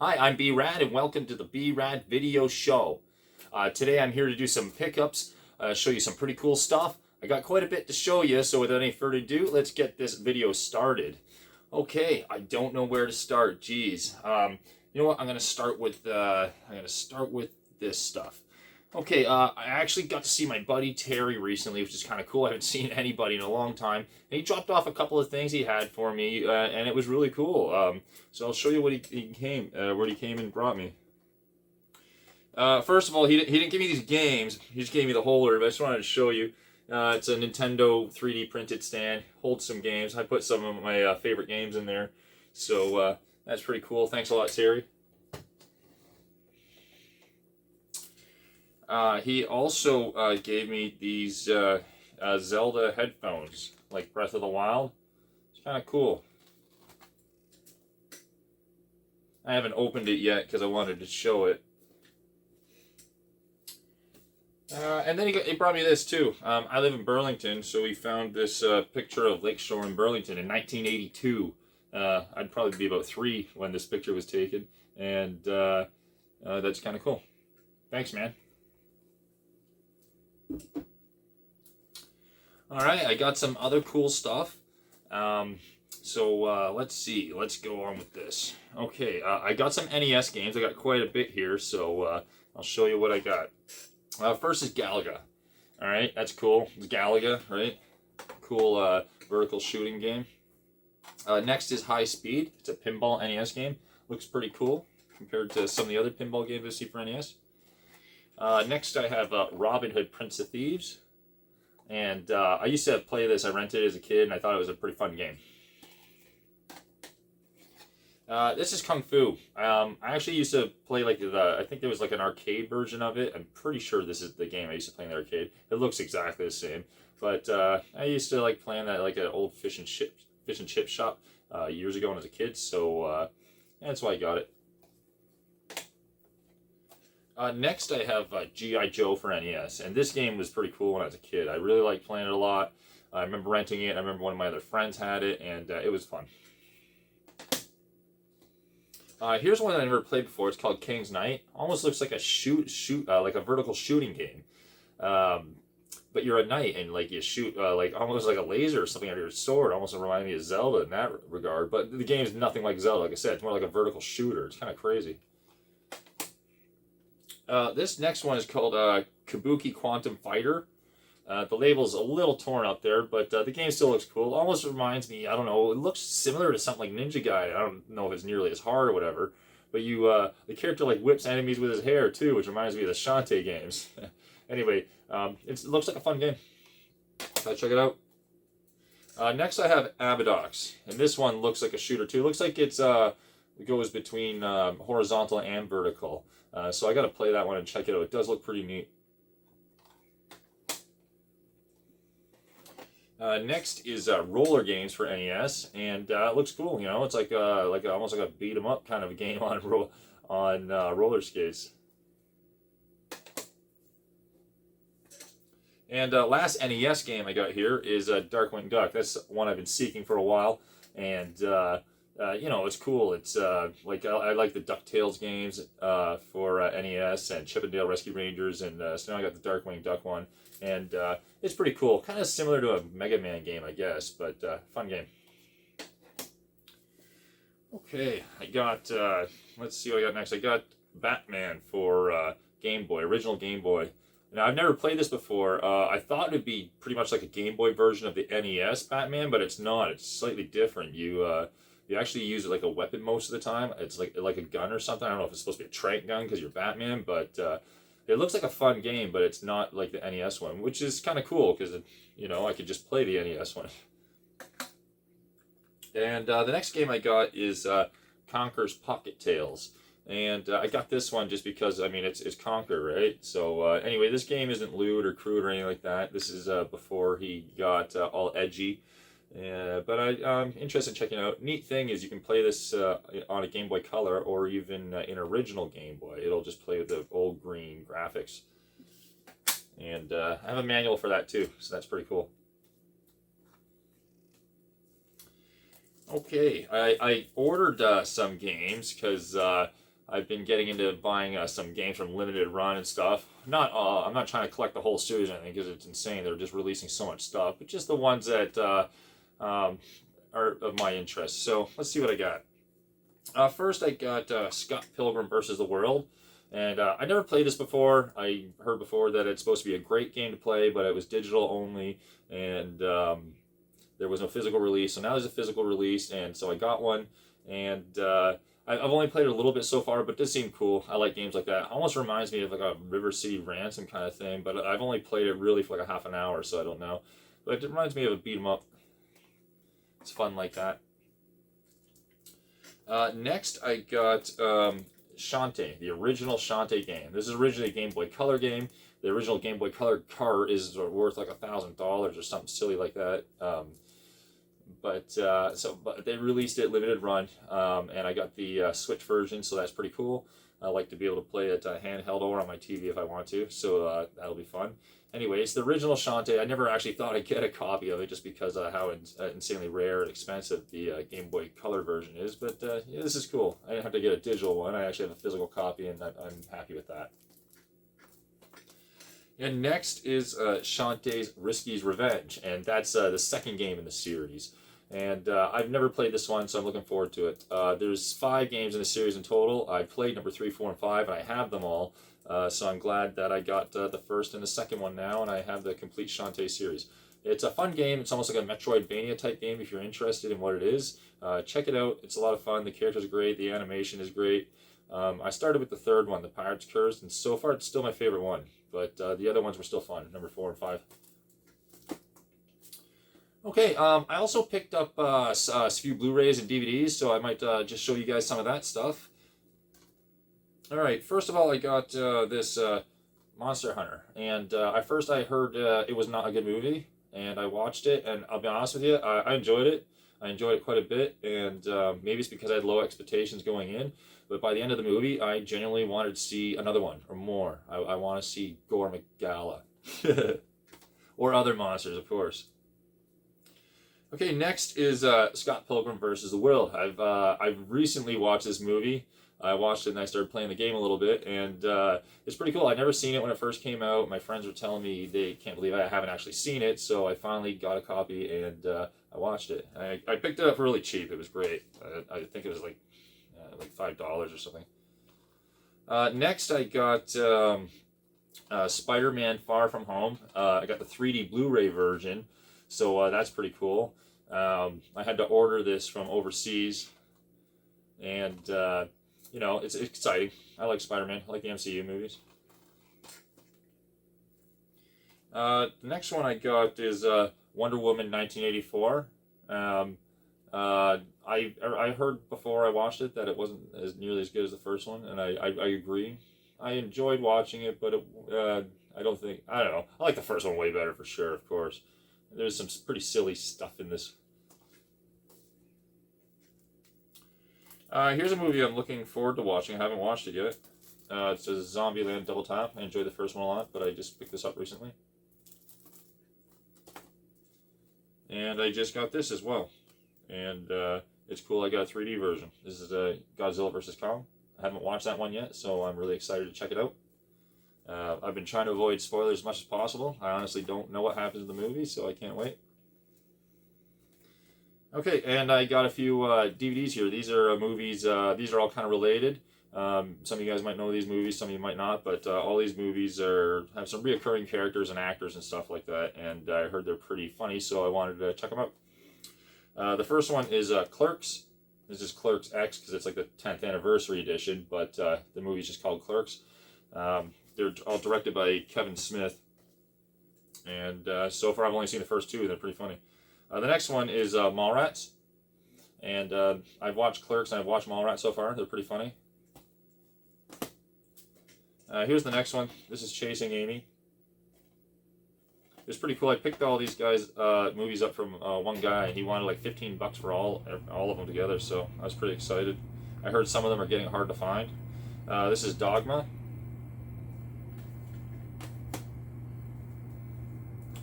Hi, I'm B-Rad and welcome to the B-Rad video show. Today I'm here to do some pickups, show you some pretty cool stuff. I got quite a bit to show you, so without any further ado, let's get this video started. Okay, I don't know where to start. Geez, you know what? I'm gonna start with this stuff. Okay, I actually got to see my buddy Terry recently, which is kind of cool. I haven't seen anybody in a long time. And he dropped off a couple of things he had for me, and it was really cool. So I'll show you what he came and brought me. First of all, he didn't give me these games. He just gave me the holder, but I just wanted to show you. It's a Nintendo 3D printed stand. Holds some games. I put some of my favorite games in there. So that's pretty cool. Thanks a lot, Terry. He also gave me these Zelda headphones, like Breath of the Wild. It's kind of cool. I haven't opened it yet because I wanted to show it. And then he brought me this too. I live in Burlington, so he found this picture of Lakeshore in Burlington in 1982. I'd probably be about 3 when this picture was taken, and that's kind of cool. Thanks, man. Alright, I got some other cool stuff. So let's see. Let's go on with this. Okay, I got some NES games. I got quite a bit here, so I'll show you what I got. First is Galaga. Alright, that's cool. It's Galaga, right? Cool vertical shooting game. Next is High Speed. It's a pinball NES game. Looks pretty cool compared to some of the other pinball games I see for NES. Next I have Robin Hood Prince of Thieves. And I used to play this. I rented it as a kid, and I thought it was a pretty fun game. This is Kung Fu. I actually used to play I think there was like an arcade version of it. I'm pretty sure this is the game I used to play in the arcade. It looks exactly the same. But I used to like playing that like an old fish and chip shop years ago when I was a kid. So that's why I got it. Next I have G.I. Joe for NES, and this game was pretty cool when I was a kid. I really liked playing it a lot. I remember renting it. I remember one of my other friends had it, and it was fun. Here's one that I never played before. It's called King's Knight. Almost looks like a like a vertical shooting game. But you're a knight, and like you shoot like almost like a laser or something out of your sword. Almost reminded me of Zelda in that regard. But the game is nothing like Zelda. Like I said, it's more like a vertical shooter. It's kind of crazy. This next one is called Kabuki Quantum Fighter. The label's a little torn up there, but the game still looks cool. Almost reminds me, I don't know, it looks similar to something like Ninja Gaiden. I don't know if it's nearly as hard or whatever, but the character like whips enemies with his hair too, which reminds me of the Shantae games. Anyway, it looks like a fun game. Check it out. Next I have Abadox, and this one looks like a shooter too. It looks like it goes between horizontal and vertical. So I got to play that one and check it out. It does look pretty neat. Next is roller games for NES, and it looks cool. You know, it's like almost like a beat 'em up kind of a game on roller skates. And last NES game I got here is Darkwing Duck. That's one I've been seeking for a while, and you know, it's cool. It's like I like the DuckTales games for NES and Chip 'n Dale Rescue Rangers, and so now I got the Darkwing Duck one, and it's pretty cool. Kind of similar to a Mega Man game, I guess, but fun game. Okay, I got let's see what I got next. I got Batman for Game Boy, original Game Boy. Now, I've never played this before. I thought it would be pretty much like a Game Boy version of the NES Batman, but it's not. It's slightly different. You actually use it like a weapon most of the time. It's like a gun or something. I don't know if it's supposed to be a trank gun because you're Batman, but it looks like a fun game, but it's not like the NES one, which is kind of cool because, you know, I could just play the NES one. And the next game I got is Conker's Pocket Tales. And I got this one just because, I mean, it's Conker, right? So anyway, this game isn't lewd or crude or anything like that. This is before he got all edgy. But I'm interested in checking it out. Neat thing is you can play this on a Game Boy Color or even in original Game Boy. It'll just play with the old green graphics. And I have a manual for that too, so that's pretty cool. Okay, I ordered some games because I've been getting into buying some games from limited run and stuff. Not I'm not trying to collect the whole series or anything because it's insane. They're just releasing so much stuff, but just the ones that are of my interest. So let's see what I got. First, I got Scott Pilgrim versus the World. And I never played this before. I heard before that it's supposed to be a great game to play, but it was digital only, and there was no physical release. So now there's a physical release, and so I got one. And I've only played it a little bit so far, but it does seem cool. I like games like that. It almost reminds me of like a River City Ransom kind of thing, but I've only played it really for like a half an hour, so I don't know. But it reminds me of a beat 'em up. It's fun like that. Next, I got Shantae, the original Shantae game. This is originally a Game Boy Color game. The original Game Boy Color cart is worth like $1,000 or something silly like that. But they released it limited run, and I got the Switch version, so that's pretty cool. I like to be able to play it handheld or on my TV if I want to, so that'll be fun. Anyways, the original Shantae, I never actually thought I'd get a copy of it just because of how insanely rare and expensive the Game Boy Color version is, but yeah, this is cool. I didn't have to get a digital one. I actually have a physical copy, and I'm happy with that. And next is Shantae's Risky's Revenge, and that's the second game in the series. And I've never played this one, so I'm looking forward to it. There's 5 games in the series in total. I played number 3, 4, and 5, and I have them all. So I'm glad that I got the first and the second one now, and I have the complete Shantae series. It's a fun game. It's almost like a Metroidvania type game if you're interested in what it is. Check it out. It's a lot of fun. The characters are great. The animation is great. I started with the third one, The Pirate's Curse, and so far it's still my favorite one. But the other ones were still fun, number 4 and 5. Okay, I also picked up a few Blu-rays and DVDs, so I might just show you guys some of that stuff. Alright, first of all, I got this Monster Hunter, and at first I heard it was not a good movie, and I watched it, and I'll be honest with you, I enjoyed it. I enjoyed it quite a bit, and maybe it's because I had low expectations going in, but by the end of the movie, I genuinely wanted to see another one, or more. I want to see Gore Magala. Or other monsters, of course. Okay, next is Scott Pilgrim versus the World. I've recently watched this movie. I watched it and I started playing the game a little bit, and it's pretty cool. I'd never seen it when it first came out. My friends were telling me they can't believe I haven't actually seen it, so I finally got a copy and I watched it. I picked it up really cheap. It was great. I think it was like $5 or something. Next, I got Spider-Man Far From Home. I got the 3D Blu-ray version, so that's pretty cool. I had to order this from overseas, and you know, it's exciting. I like Spider-Man. I like the MCU movies. The next one I got is Wonder Woman 1984. I heard before I watched it that it wasn't as nearly as good as the first one, and I agree. I enjoyed watching it, but I don't know. I like the first one way better for sure, of course. There's some pretty silly stuff in this. Here's a movie I'm looking forward to watching. I haven't watched it yet. It's a Zombieland Double Tap. I enjoyed the first one a lot, but I just picked this up recently. And I just got this as well. And it's cool I got a 3D version. This is Godzilla vs. Kong. I haven't watched that one yet, so I'm really excited to check it out. I've been trying to avoid spoilers as much as possible. I honestly don't know what happens in the movie, so I can't wait. Okay, and I got a few DVDs here. These are movies, these are all kind of related. Some of you guys might know these movies, some of you might not, but all these movies have some reoccurring characters and actors and stuff like that, and I heard they're pretty funny, so I wanted to check them out. The first one is Clerks. This is Clerks X because it's like the 10th anniversary edition, but the movie's just called Clerks. They're all directed by Kevin Smith, and so far I've only seen the first two, and they're pretty funny. The next one is Mallrats, and I've watched Clerks and I've watched Mallrats so far. They're pretty funny. Here's the next one. This is Chasing Amy. It's pretty cool. I picked all these guys' movies up from one guy, and he wanted like $15 for all of them together, so I was pretty excited. I heard some of them are getting hard to find. This is Dogma.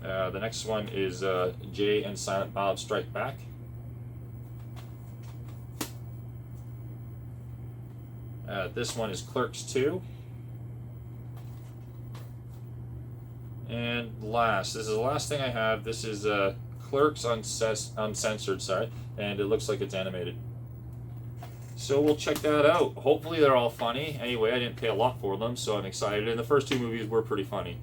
The next one is Jay and Silent Bob Strike Back. This one is Clerks 2. And last, this is the last thing I have. This is Clerks Uncensored, sorry, and it looks like it's animated. So we'll check that out. Hopefully they're all funny. Anyway, I didn't pay a lot for them, so I'm excited. And the first two movies were pretty funny.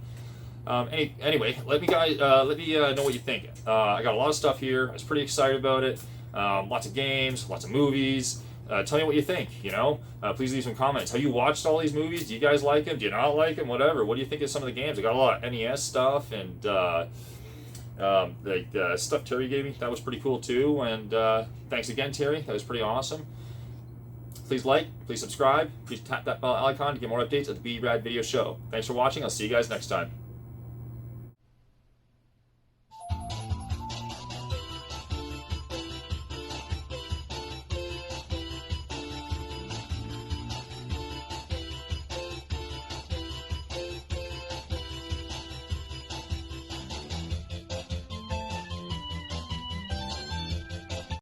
Anyway, let me know what you think. I got a lot of stuff here. I was pretty excited about it. Lots of games, lots of movies. Tell me what you think. Please leave some comments. Have you watched all these movies? Do you guys like them? Do you not like them? Whatever. What do you think of some of the games? I got a lot of NES stuff and the stuff Terry gave me. That was pretty cool too. And thanks again, Terry. That was pretty awesome. Please like, please subscribe, please tap that bell icon to get more updates of the B-Rad Video Show. Thanks for watching. I'll see you guys next time.